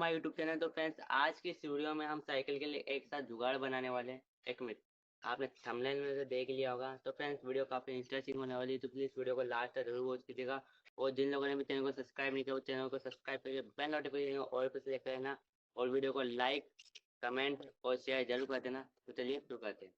हमारा YouTube channel. तो friends, आज की इस वीडियो में हम साइकिल के लिए एक साथ जुगाड़ बनाने वाले हैं। एक मिनट, आपने थंबनेल में से देख लिया होगा। तो फ्रेंड्स, वीडियो काफ़ी इंटरेस्टिंग होने वाली है, तो प्लीज़ वीडियो को लास्ट तक जरूर वॉच कीजिएगा। और जिन लोगों ने भी चैनल को सब्सक्राइब नहीं किया, वो चैनल को सब्सक्राइब करके बेल नोटिफिकेशन ऑल पर सेलेक्ट कर लेना। और वीडियो को लाइक, कमेंट और शेयर जरूर कर देना। तो चलिए शुरू करते हैं।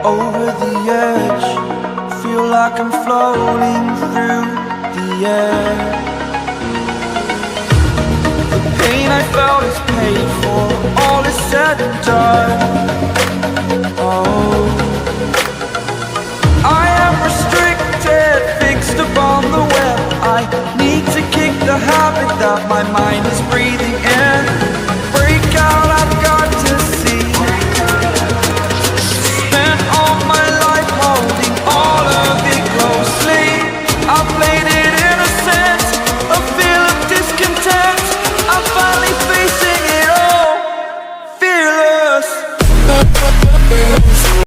over the edge. Feel like I'm floating through the air. The pain I felt is paid for, all is said and done. Oh, I am restricted, fixed upon the web. I need to kick the habit that my mind is breathing